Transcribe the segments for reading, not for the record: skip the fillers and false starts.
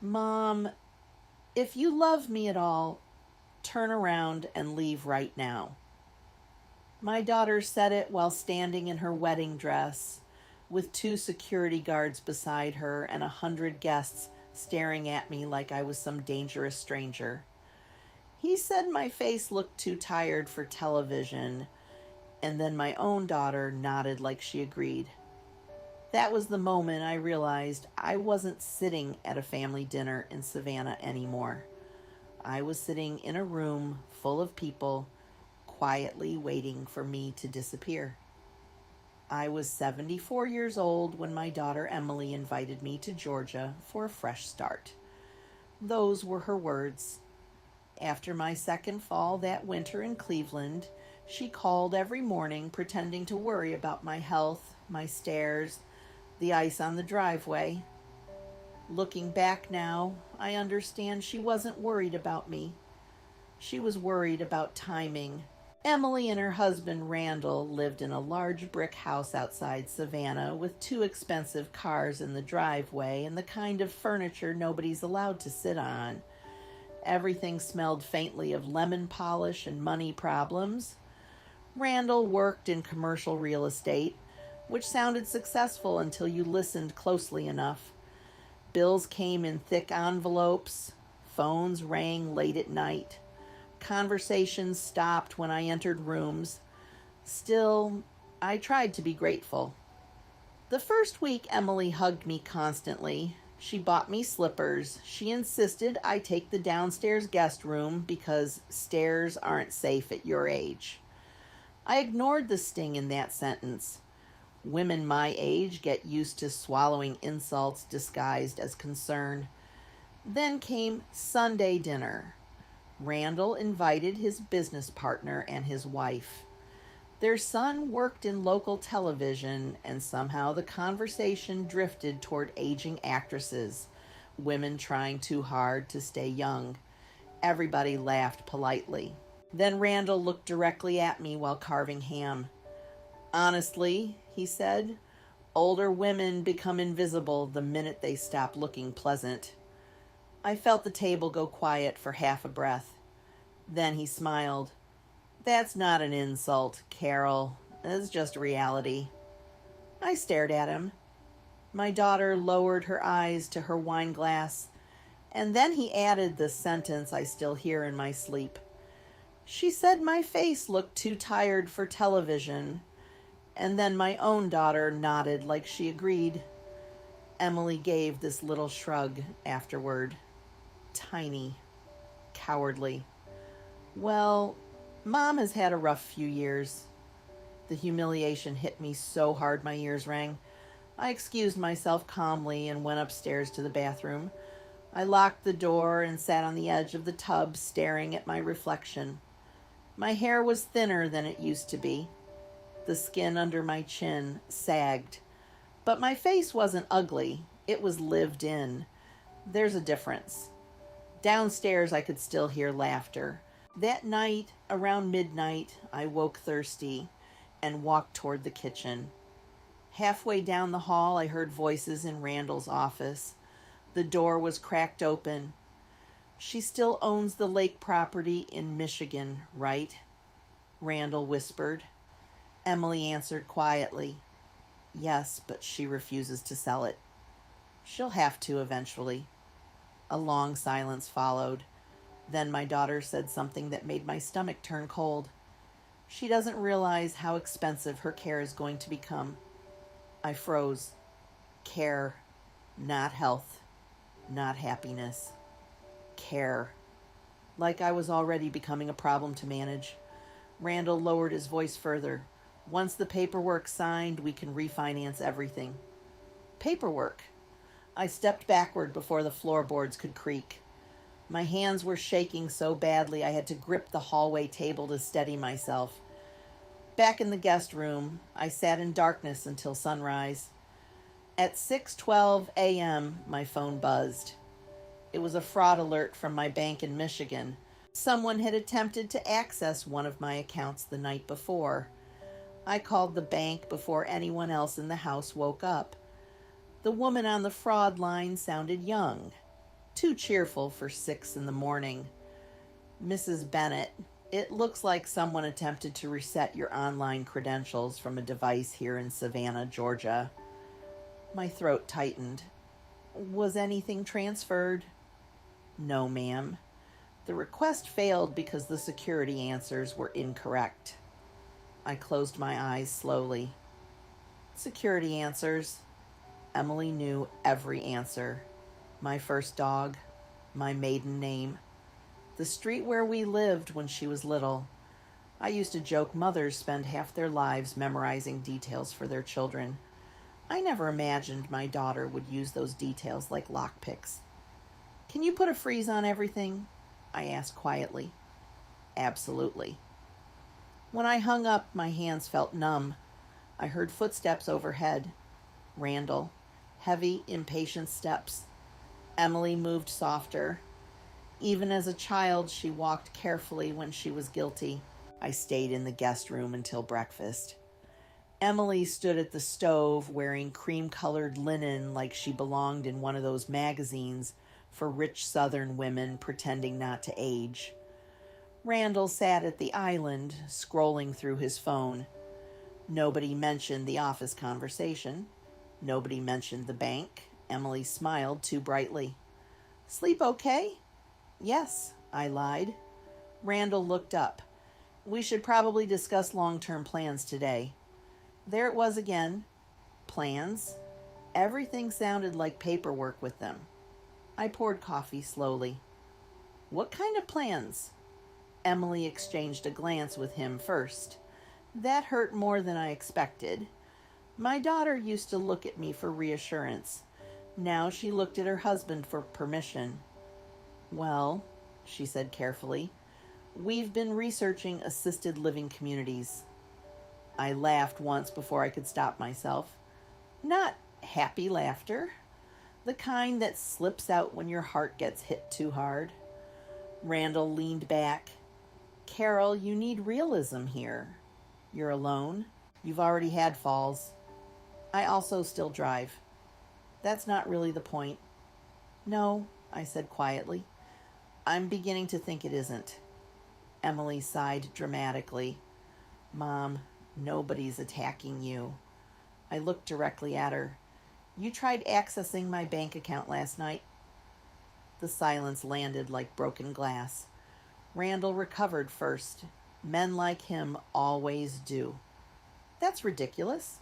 Mom, if you love me at all, turn around and leave right now. My daughter said it while standing in her wedding dress, with two security guards beside her and 100 guests staring at me like I was some dangerous stranger. He said my face looked too tired for television, and then my own daughter nodded like she agreed. That was the moment I realized I wasn't sitting at a family dinner in Savannah anymore. I was sitting in a room full of people quietly waiting for me to disappear. I was 74 years old when my daughter Emily invited me to Georgia for a fresh start. Those were her words. After my second fall that winter in Cleveland, she called every morning pretending to worry about my health, my stairs, the ice on the driveway. Looking back now, I understand she wasn't worried about me. She was worried about timing. Emily and her husband Randall lived in a large brick house outside Savannah with two expensive cars in the driveway and the kind of furniture nobody's allowed to sit on. Everything smelled faintly of lemon polish and money problems. Randall worked in commercial real estate, which sounded successful until you listened closely enough. Bills came in thick envelopes. Phones rang late at night. Conversations stopped when I entered rooms. Still, I tried to be grateful. The first week, Emily hugged me constantly. She bought me slippers. She insisted I take the downstairs guest room because stairs aren't safe at your age. I ignored the sting in that sentence. Women my age get used to swallowing insults disguised as concern. Then came Sunday dinner. Randall invited his business partner and his wife. Their son worked in local television, and somehow the conversation drifted toward aging actresses, women trying too hard to stay young. Everybody laughed politely. Then Randall looked directly at me while carving ham. Honestly, he said, older women become invisible the minute they stop looking pleasant. I felt the table go quiet for half a breath. Then he smiled. That's not an insult, Carol. It's just reality. I stared at him. My daughter lowered her eyes to her wine glass, and then he added the sentence I still hear in my sleep. She said my face looked too tired for television, and then my own daughter nodded like she agreed. Emily gave this little shrug afterward. Tiny. Cowardly. Well, Mom has had a rough few years. The humiliation hit me so hard my ears rang. I excused myself calmly and went upstairs to the bathroom. I locked the door and sat on the edge of the tub staring at my reflection. My hair was thinner than it used to be. The skin under my chin sagged. But my face wasn't ugly. It was lived in. There's a difference. Downstairs, I could still hear laughter. That night, around midnight, I woke thirsty and walked toward the kitchen. Halfway down the hall, I heard voices in Randall's office. The door was cracked open. She still owns the lake property in Michigan, right? Randall whispered. Emily answered quietly. Yes, but she refuses to sell it. She'll have to eventually. A long silence followed. Then my daughter said something that made my stomach turn cold. She doesn't realize how expensive her care is going to become. I froze. Care, not health, not happiness. Care. Like I was already becoming a problem to manage. Randall lowered his voice further. Once the paperwork's signed, we can refinance everything. Paperwork. I stepped backward before the floorboards could creak. My hands were shaking so badly I had to grip the hallway table to steady myself. Back in the guest room, I sat in darkness until sunrise. At 6:12 a.m., my phone buzzed. It was a fraud alert from my bank in Michigan. Someone had attempted to access one of my accounts the night before. I called the bank before anyone else in the house woke up. The woman on the fraud line sounded young. Too cheerful for 6 in the morning. Mrs. Bennett, it looks like someone attempted to reset your online credentials from a device here in Savannah, Georgia. My throat tightened. Was anything transferred? No, ma'am. The request failed because the security answers were incorrect. I closed my eyes slowly. Security answers. Emily knew every answer. My first dog, my maiden name, the street where we lived when she was little. I used to joke mothers spend half their lives memorizing details for their children. I never imagined my daughter would use those details like lockpicks. Can you put a freeze on everything? I asked quietly. Absolutely. When I hung up, my hands felt numb. I heard footsteps overhead. Randall. Heavy, impatient steps. Emily moved softer. Even as a child, she walked carefully when she was guilty. I stayed in the guest room until breakfast. Emily stood at the stove wearing cream-colored linen like she belonged in one of those magazines for rich Southern women pretending not to age. Randall sat at the island, scrolling through his phone. Nobody mentioned the office conversation. Nobody mentioned the bank. Emily smiled too brightly. Sleep okay? Yes, I lied. Randall looked up. We should probably discuss long-term plans today. There it was again. Plans? Everything sounded like paperwork with them. I poured coffee slowly. What kind of plans? Emily exchanged a glance with him first. That hurt more than I expected. My daughter used to look at me for reassurance. Now she looked at her husband for permission. Well, she said carefully, we've been researching assisted living communities. I laughed once before I could stop myself. Not happy laughter, the kind that slips out when your heart gets hit too hard. Randall leaned back. Carol, you need realism here. You're alone. You've already had falls. I also still drive. That's not really the point. No, I said quietly. I'm beginning to think it isn't. Emily sighed dramatically. Mom, nobody's attacking you. I looked directly at her. You tried accessing my bank account last night. The silence landed like broken glass. Randall recovered first. Men like him always do. That's ridiculous.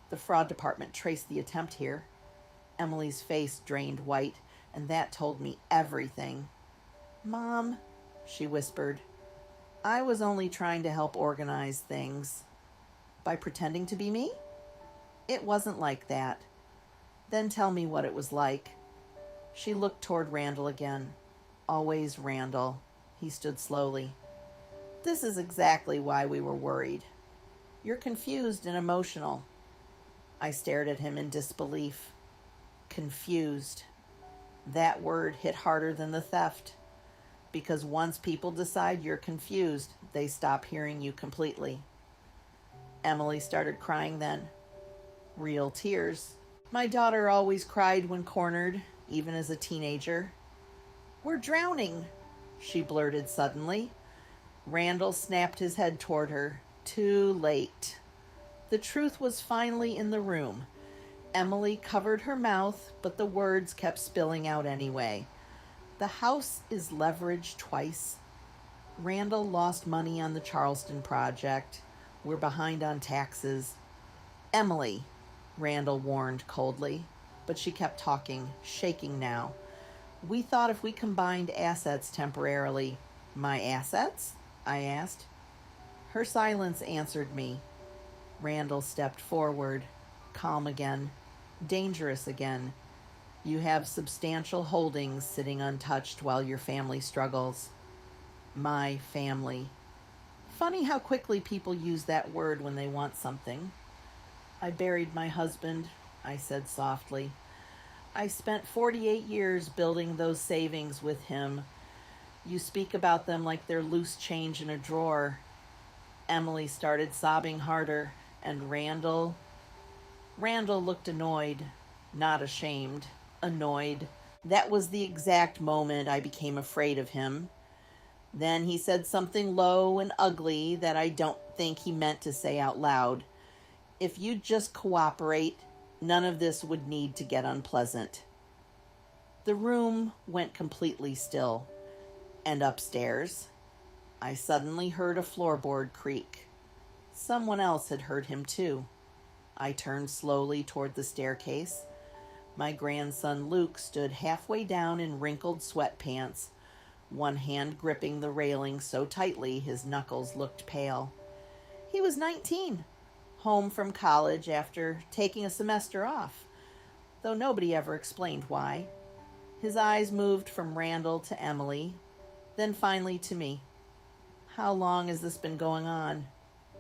The fraud department traced the attempt here. Emily's face drained white, and that told me everything. Mom, she whispered, I was only trying to help organize things. By pretending to be me? It wasn't like that. Then tell me what it was like. She looked toward Randall again. Always Randall. He stood slowly. This is exactly why we were worried. You're confused and emotional. I stared at him in disbelief. Confused. That word hit harder than the theft. Because once people decide you're confused, they stop hearing you completely. Emily started crying then. Real tears. My daughter always cried when cornered, even as a teenager. We're drowning, she blurted suddenly. Randall snapped his head toward her. Too late. The truth was finally in the room. Emily covered her mouth, but the words kept spilling out anyway. The house is leveraged twice. Randall lost money on the Charleston project. We're behind on taxes. Emily, Randall warned coldly, but she kept talking, shaking now. We thought if we combined assets temporarily. My assets? I asked. Her silence answered me. Randall stepped forward, calm again, dangerous again. You have substantial holdings sitting untouched while your family struggles. My family. Funny how quickly people use that word when they want something. I buried my husband, I said softly. I spent 48 years building those savings with him. You speak about them like they're loose change in a drawer. Emily started sobbing harder, and Randall looked annoyed, not ashamed, annoyed. That was the exact moment I became afraid of him. Then he said something low and ugly that I don't think he meant to say out loud. If you'd just cooperate, none of this would need to get unpleasant. The room went completely still, and upstairs, I suddenly heard a floorboard creak. Someone else had heard him too. I turned slowly toward the staircase. My grandson Luke stood halfway down in wrinkled sweatpants, one hand gripping the railing so tightly his knuckles looked pale. He was 19, home from college after taking a semester off, though nobody ever explained why. His eyes moved from Randall to Emily, then finally to me. "How long has this been going on?"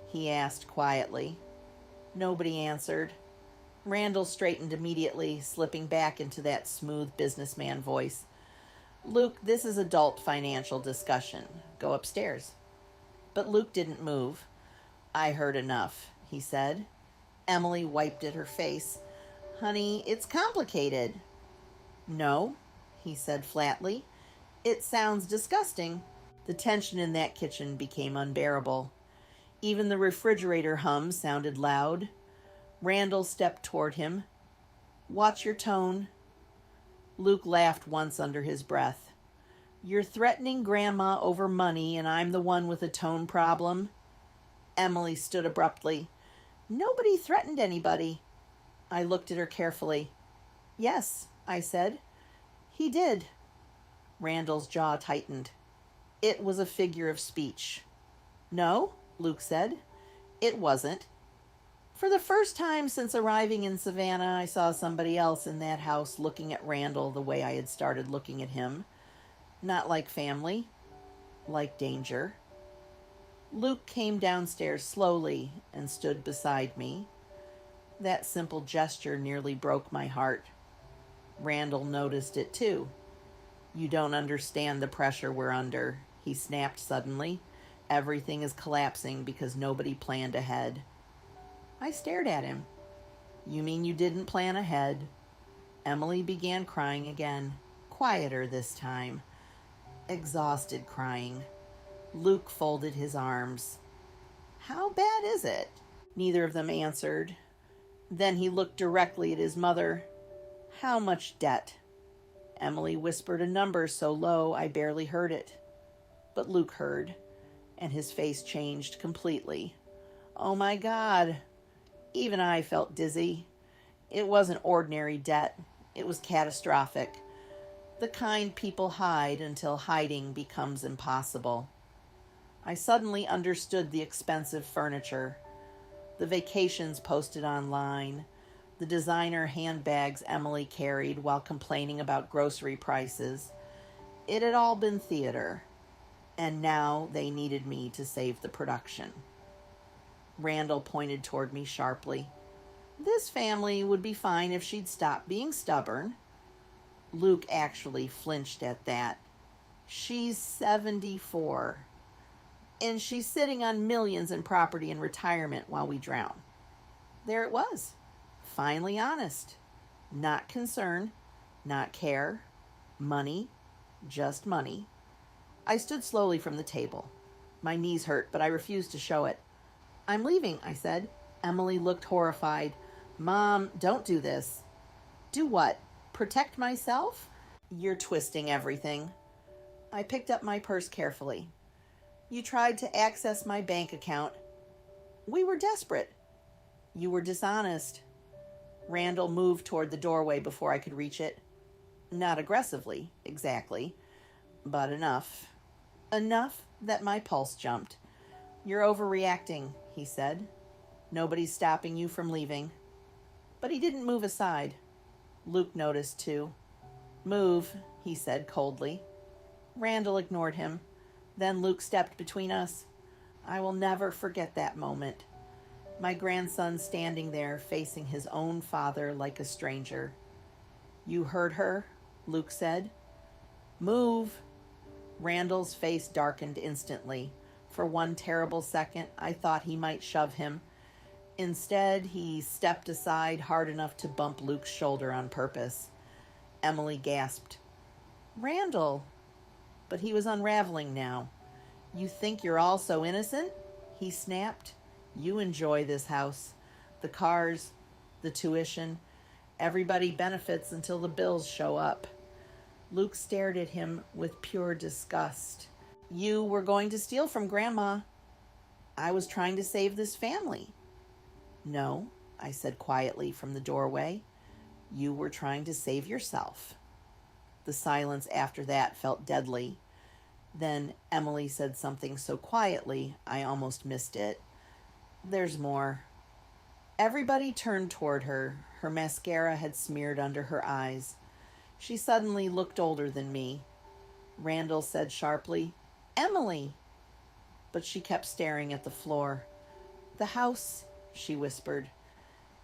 he asked quietly. Nobody answered. Randall straightened immediately, slipping back into that smooth businessman voice. "Luke, this is adult financial discussion. Go upstairs." But Luke didn't move. "I heard enough," he said. Emily wiped at her face. "Honey, it's complicated." "No," he said flatly. "It sounds disgusting." The tension in that kitchen became unbearable. Even the refrigerator hum sounded loud. Randall stepped toward him. "Watch your tone." Luke laughed once under his breath. "You're threatening Grandma over money, and I'm the one with a tone problem." Emily stood abruptly. "Nobody threatened anybody." I looked at her carefully. "Yes," I said. "He did." Randall's jaw tightened. "It was a figure of speech." "No," Luke said. "It wasn't. For the first time since arriving in Savannah, I saw somebody else in that house looking at Randall the way I had started looking at him. Not like family, like danger." Luke came downstairs slowly and stood beside me. That simple gesture nearly broke my heart. Randall noticed it too. "You don't understand the pressure we're under," he snapped suddenly. "Everything is collapsing because nobody planned ahead." I stared at him. "You mean you didn't plan ahead?" Emily began crying again, quieter this time. Exhausted crying. Luke folded his arms. "How bad is it?" Neither of them answered. Then he looked directly at his mother. "How much debt?" Emily whispered a number so low I barely heard it. But Luke heard, and his face changed completely. "Oh my God." Even I felt dizzy. It wasn't ordinary debt. It was catastrophic. The kind people hide until hiding becomes impossible. I suddenly understood the expensive furniture, the vacations posted online, the designer handbags Emily carried while complaining about grocery prices. It had all been theater, and now they needed me to save the production. Randall pointed toward me sharply. "This family would be fine if she'd stop being stubborn." Luke actually flinched at that. "She's 74. And she's sitting on millions in property in retirement while we drown." There it was. Finally honest. Not concern, not care. Money, just money. I stood slowly from the table. My knees hurt, but I refused to show it. "I'm leaving," I said. Emily looked horrified. "Mom, don't do this." "Do what? Protect myself?" "You're twisting everything." I picked up my purse carefully. "You tried to access my bank account." "We were desperate." "You were dishonest." Randall moved toward the doorway before I could reach it. Not aggressively, exactly, but enough. Enough that my pulse jumped. "You're overreacting," he said. "Nobody's stopping you from leaving." But he didn't move aside. Luke noticed too. "Move," he said coldly. Randall ignored him. Then Luke stepped between us. I will never forget that moment. My grandson standing there facing his own father like a stranger. "You heard her?" Luke said. "Move." Randall's face darkened instantly. For one terrible second, I thought he might shove him. Instead, he stepped aside hard enough to bump Luke's shoulder on purpose. Emily gasped. Randall. But he was unraveling now. You think you're all so innocent? He snapped. You enjoy this house. The cars, the tuition. Everybody benefits until the bills show up. Luke stared at him with pure disgust. You were going to steal from Grandma. I was trying to save this family. No, I said quietly from the doorway. You were trying to save yourself. The silence after that felt deadly. Then Emily said something so quietly I almost missed it. There's more. Everybody turned toward her. Her mascara had smeared under her eyes. She suddenly looked older than me. Randall said sharply, Emily! But she kept staring at the floor. The house, she whispered.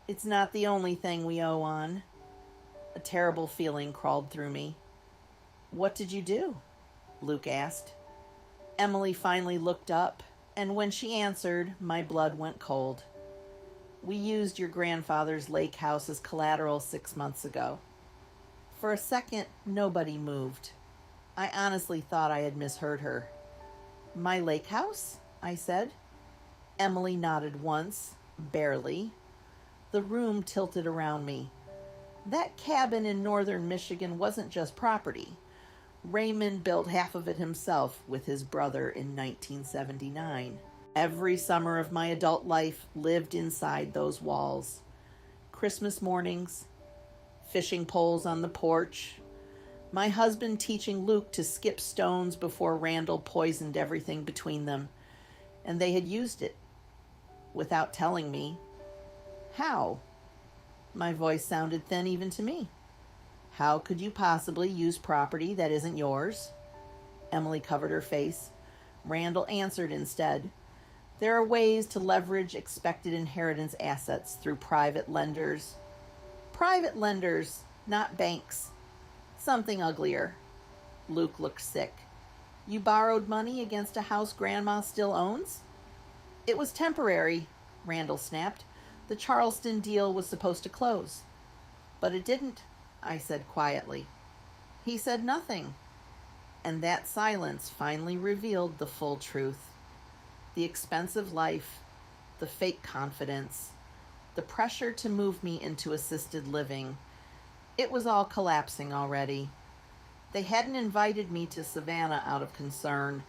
It's not the only thing we owe on. A terrible feeling crawled through me. What did you do? Luke asked. Emily finally looked up, and when she answered, my blood went cold. We used your grandfather's lake house as collateral 6 months ago. For a second, nobody moved. I honestly thought I had misheard her. My lake house? I said. Emily nodded once, barely. The room tilted around me. That cabin in northern Michigan wasn't just property. Raymond built half of it himself with his brother in 1979. Every summer of my adult life lived inside those walls. Christmas mornings, fishing poles on the porch, my husband teaching Luke to skip stones before Randall poisoned everything between them, and they had used it without telling me. How? My voice sounded thin even to me. How could you possibly use property that isn't yours? Emily covered her face. Randall answered instead. There are ways to leverage expected inheritance assets through private lenders. Private lenders, not banks. Something uglier. Luke looked sick. You borrowed money against a house Grandma still owns? It was temporary, Randall snapped. The Charleston deal was supposed to close. But it didn't, I said quietly. He said nothing. And that silence finally revealed the full truth. The expensive life, the fake confidence, the pressure to move me into assisted living. It was all collapsing already. They hadn't invited me to Savannah out of concern.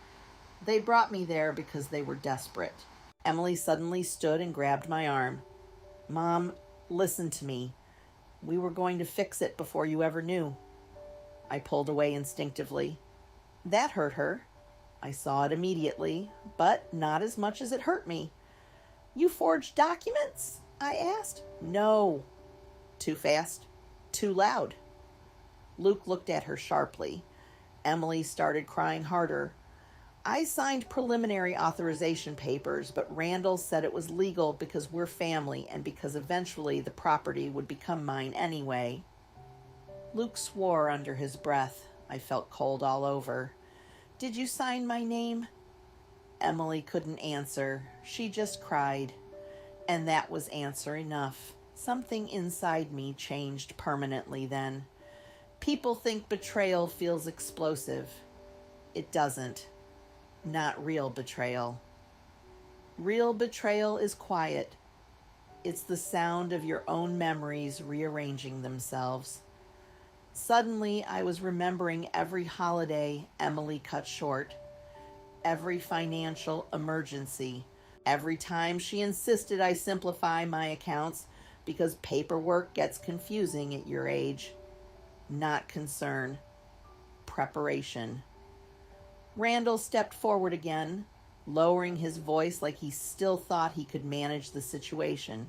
They brought me there because they were desperate. Emily suddenly stood and grabbed my arm. Mom, listen to me. We were going to fix it before you ever knew. I pulled away instinctively. That hurt her. I saw it immediately, but not as much as it hurt me. You forged documents? I asked. No. Too fast. Too loud. Luke looked at her sharply. Emily started crying harder. I signed preliminary authorization papers, but Randall said it was legal because we're family and because eventually the property would become mine anyway. Luke swore under his breath. I felt cold all over. Did you sign my name? Emily couldn't answer. She just cried. And that was answer enough. Something inside me changed permanently then. People think betrayal feels explosive. It doesn't. Not real betrayal. Real betrayal is quiet. It's the sound of your own memories rearranging themselves. Suddenly, I was remembering every holiday Emily cut short, every financial emergency, every time she insisted I simplify my accounts because paperwork gets confusing at your age. Not concern. Preparation. Randall stepped forward again, lowering his voice like he still thought he could manage the situation.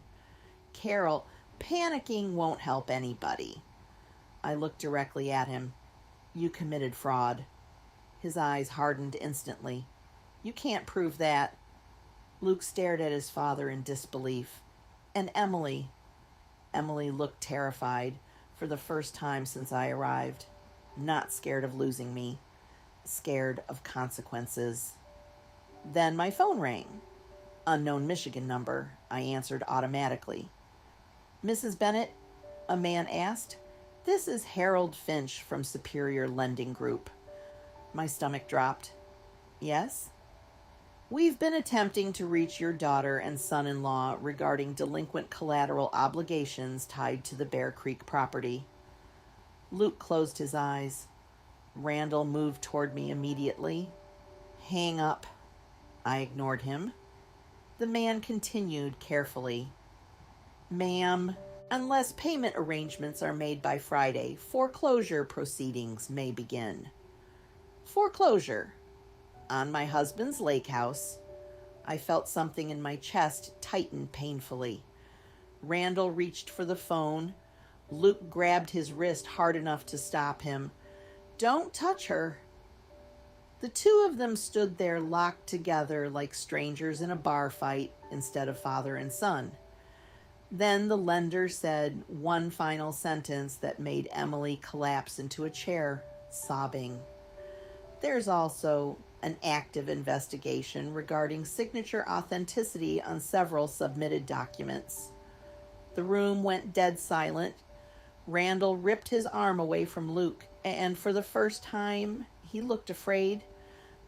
Carol, panicking won't help anybody. I looked directly at him. You committed fraud. His eyes hardened instantly. You can't prove that. Luke stared at his father in disbelief. And Emily. Emily looked terrified for the first time since I arrived. Not scared of losing me. Scared of consequences. Then my phone rang. Unknown Michigan number. I answered automatically. Mrs. Bennett? A man asked. This is Harold Finch from Superior Lending Group. My stomach dropped. Yes? We've been attempting to reach your daughter and son-in-law regarding delinquent collateral obligations tied to the Bear Creek property. Luke closed his eyes. Randall moved toward me immediately. Hang up. I ignored him. The man continued carefully. Ma'am, unless payment arrangements are made by Friday, foreclosure proceedings may begin. Foreclosure. On my husband's lake house. I felt something in my chest tighten painfully. Randall reached for the phone. Luke grabbed his wrist hard enough to stop him. Don't touch her. The two of them stood there locked together like strangers in a bar fight instead of father and son. Then the lender said one final sentence that made Emily collapse into a chair, sobbing. There's also an active investigation regarding signature authenticity on several submitted documents. The room went dead silent. Randall ripped his arm away from Luke, and for the first time, he looked afraid.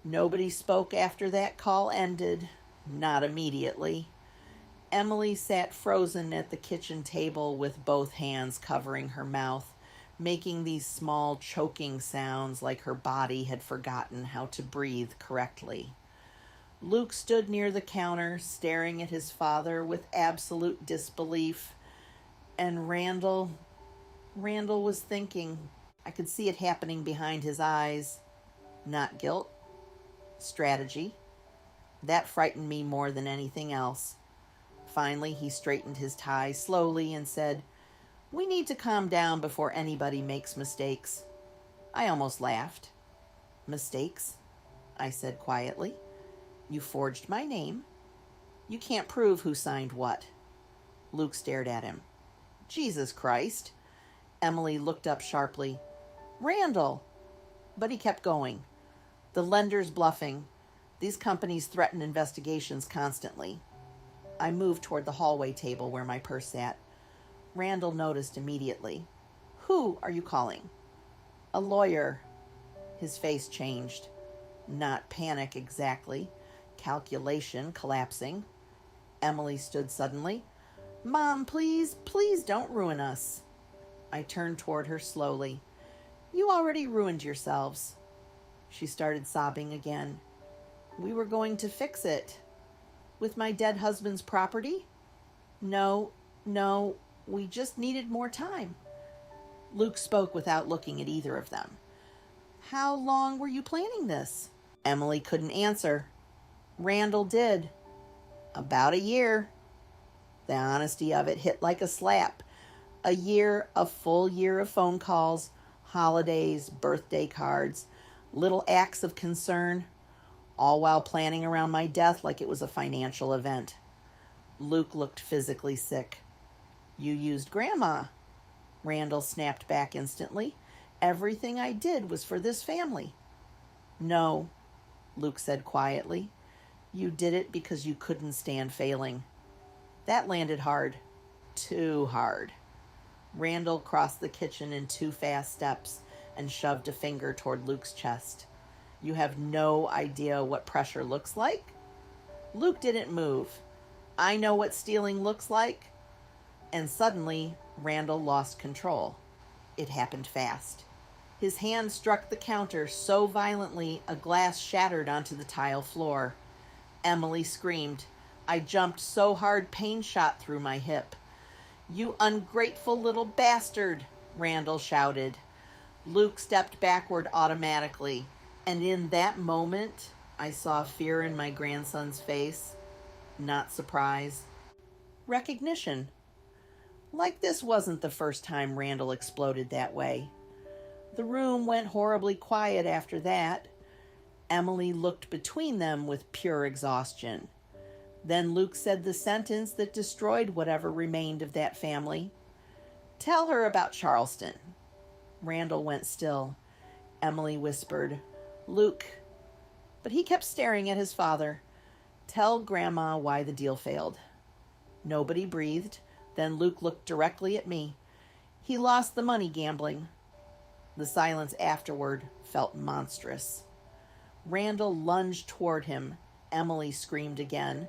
Nobody spoke after that call ended. Not immediately. Emily sat frozen at the kitchen table with both hands covering her mouth, making these small choking sounds like her body had forgotten how to breathe correctly. Luke stood near the counter, staring at his father with absolute disbelief, and Randall was thinking. I could see it happening behind his eyes. Not guilt. Strategy. That frightened me more than anything else. Finally, he straightened his tie slowly and said, We need to calm down before anybody makes mistakes. I almost laughed. Mistakes? I said quietly. You forged my name. You can't prove who signed what. Luke stared at him. Jesus Christ. Emily looked up sharply. Randall! But he kept going. The lender's bluffing. These companies threaten investigations constantly. I moved toward the hallway table where my purse sat. Randall noticed immediately. Who are you calling? A lawyer. His face changed. Not panic exactly. Calculation collapsing. Emily stood suddenly. Mom, please don't ruin us. I turned toward her slowly. You already ruined yourselves. She started sobbing again. We were going to fix it. With my dead husband's property? No, we just needed more time. Luke spoke without looking at either of them. How long were you planning this? Emily couldn't answer. Randall did. About a year. The honesty of it hit like a slap. A full year of phone calls, holidays, birthday cards, little acts of concern, all while planning around my death like it was a financial event. Luke looked physically sick. You used Grandma. Randall snapped back instantly. Everything I did was for this family. No, Luke said quietly. You did it because you couldn't stand failing. That landed hard. Too hard. Randall crossed the kitchen in 2 fast steps and shoved a finger toward Luke's chest. You have no idea what pressure looks like? Luke didn't move. I know what stealing looks like. And suddenly, Randall lost control. It happened fast. His hand struck the counter so violently a glass shattered onto the tile floor. Emily screamed. I jumped so hard pain shot through my hip. You ungrateful little bastard, Randall shouted. Luke stepped backward automatically, and in that moment, I saw fear in my grandson's face. Not surprise. Recognition. Like this wasn't the first time Randall exploded that way. The room went horribly quiet after that. Emily looked between them with pure exhaustion. Then Luke said the sentence that destroyed whatever remained of that family. Tell her about Charleston. Randall went still. Emily whispered, Luke. But he kept staring at his father. Tell Grandma why the deal failed. Nobody breathed. Then Luke looked directly at me. He lost the money gambling. The silence afterward felt monstrous. Randall lunged toward him. Emily screamed again.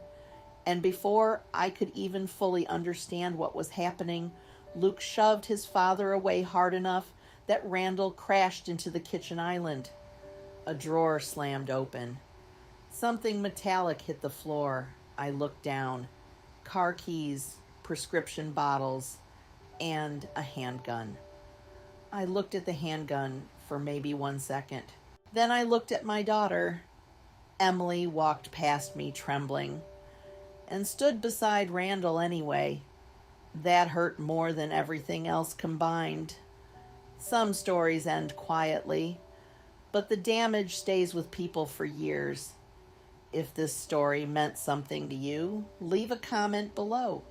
And before I could even fully understand what was happening, Luke shoved his father away hard enough that Randall crashed into the kitchen island. A drawer slammed open. Something metallic hit the floor. I looked down. Car keys, prescription bottles, and a handgun. I looked at the handgun for maybe 1 second. Then I looked at my daughter. Emily walked past me trembling and stood beside Randall anyway. That hurt more than everything else combined. Some stories end quietly, but the damage stays with people for years. If this story meant something to you, leave a comment below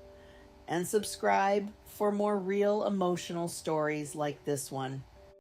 and subscribe for more real emotional stories like this one.